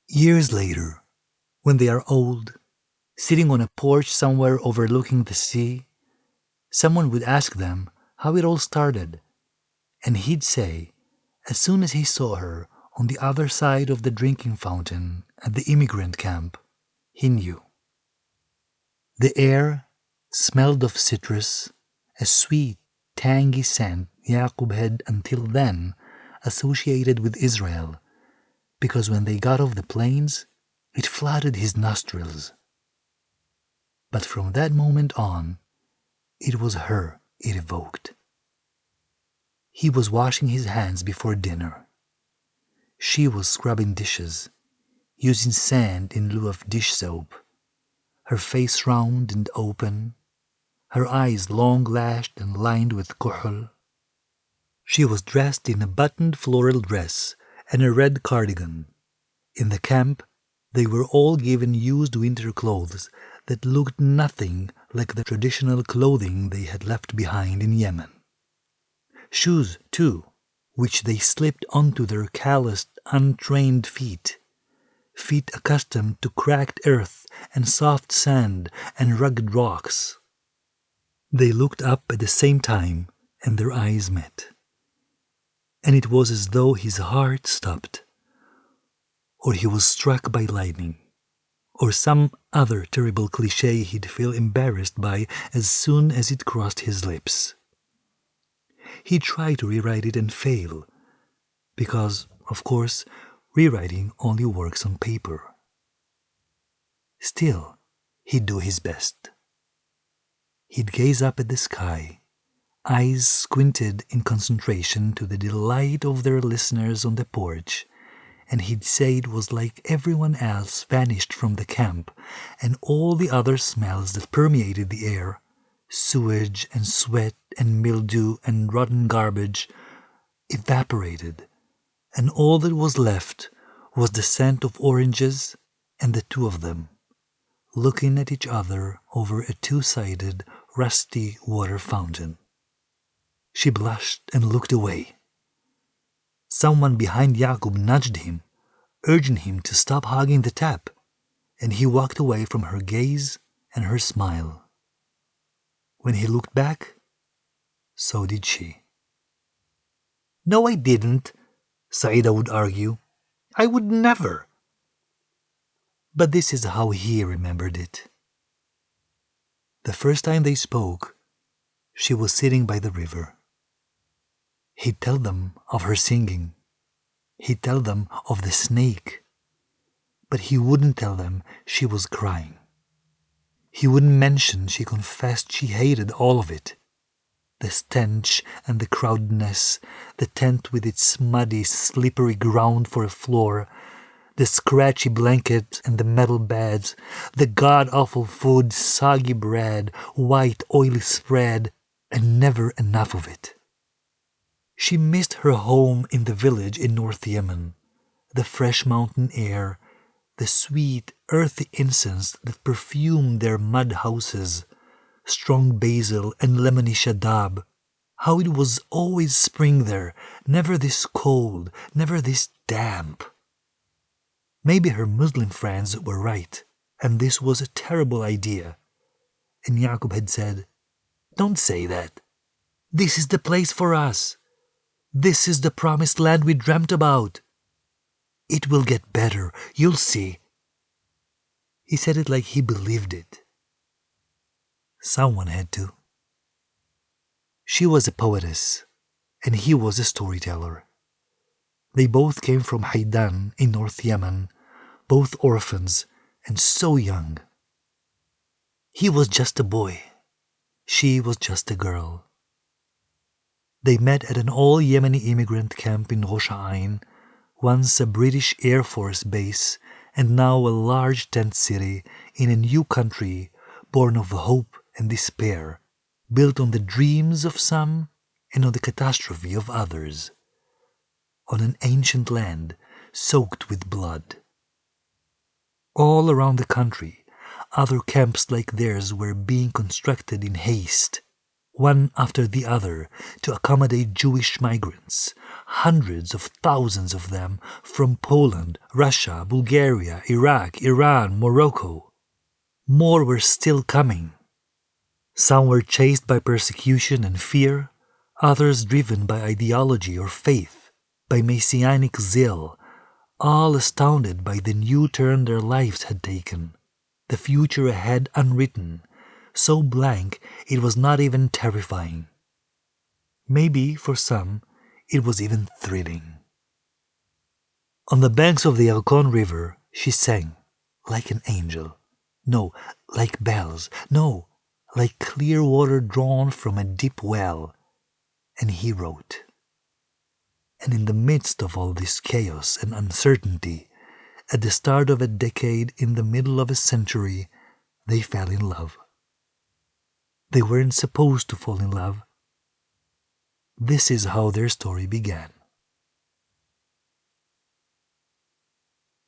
Years later, when they are old, sitting on a porch somewhere overlooking the sea, someone would ask them how it all started, and he'd say, as soon as he saw her on the other side of the drinking fountain at the immigrant camp, he knew. The air smelled of citrus, a sweet, tangy scent Yaqub had until then associated with Israel, because when they got off the planes, it flooded his nostrils. But from that moment on, it was her it evoked. He was washing his hands before dinner. She was scrubbing dishes, using sand in lieu of dish soap, her face round and open, her eyes long-lashed and lined with kuhl. She was dressed in a buttoned floral dress and a red cardigan. In the camp, they were all given used winter clothes that looked nothing like the traditional clothing they had left behind in Yemen. Shoes, too, which they slipped onto their calloused, untrained feet accustomed to cracked earth and soft sand and rugged rocks. They looked up at the same time, and their eyes met. And it was as though his heart stopped, or he was struck by lightning, or some other terrible cliché he'd feel embarrassed by as soon as it crossed his lips. He tried to rewrite it and fail, because, of course, rewriting only works on paper. Still, he'd do his best. He'd gaze up at the sky, eyes squinted in concentration to the delight of their listeners on the porch, and he'd say it was like everyone else vanished from the camp, and all the other smells that permeated the air, sewage and sweat and mildew and rotten garbage, evaporated, and all that was left was the scent of oranges and the two of them, looking at each other over a two-sided, rusty water fountain. She blushed and looked away. Someone behind Yaqub nudged him, urging him to stop hugging the tap, and he walked away from her gaze and her smile. When he looked back, so did she. "No, I didn't," Saida would argue. "I would never." But this is how he remembered it. The first time they spoke, she was sitting by the river. He'd tell them of her singing. He'd tell them of the snake. But he wouldn't tell them she was crying. He wouldn't mention she confessed she hated all of it. The stench and the crowdedness, the tent with its muddy, slippery ground for a floor, the scratchy blanket and the metal beds, the god-awful food, soggy bread, white, oily spread, and never enough of it. She missed her home in the village in North Yemen, the fresh mountain air, the sweet, earthy incense that perfumed their mud houses, strong basil and lemony shadab. How it was always spring there, never this cold, never this damp. Maybe her Muslim friends were right, and this was a terrible idea. And Yaqub had said, "Don't say that. This is the place for us. This is the promised land we dreamt about. It will get better, you'll see." He said it like he believed it. Someone had to. She was a poetess, and he was a storyteller. They both came from Haidan in North Yemen, both orphans, and so young. He was just a boy. She was just a girl. They met at an all-Yemeni immigrant camp in Rosh Ha'ayin, once a British Air Force base and now a large tent city in a new country born of hope and despair, built on the dreams of some and on the catastrophe of others, on an ancient land soaked with blood. All around the country, other camps like theirs were being constructed in haste. one after the other, to accommodate Jewish migrants, hundreds of thousands of them from Poland, Russia, Bulgaria, Iraq, Iran, Morocco. More were still coming. Some were chased by persecution and fear, others driven by ideology or faith, by messianic zeal, all astounded by the new turn their lives had taken, the future ahead unwritten, so blank it was not even terrifying. Maybe, for some, it was even thrilling. On the banks of the Yalkon River, she sang, like an angel. No, like bells. No, like clear water drawn from a deep well. And he wrote. And in the midst of all this chaos and uncertainty, at the start of a decade, in the middle of a century, they fell in love. They weren't supposed to fall in love. This is how their story began.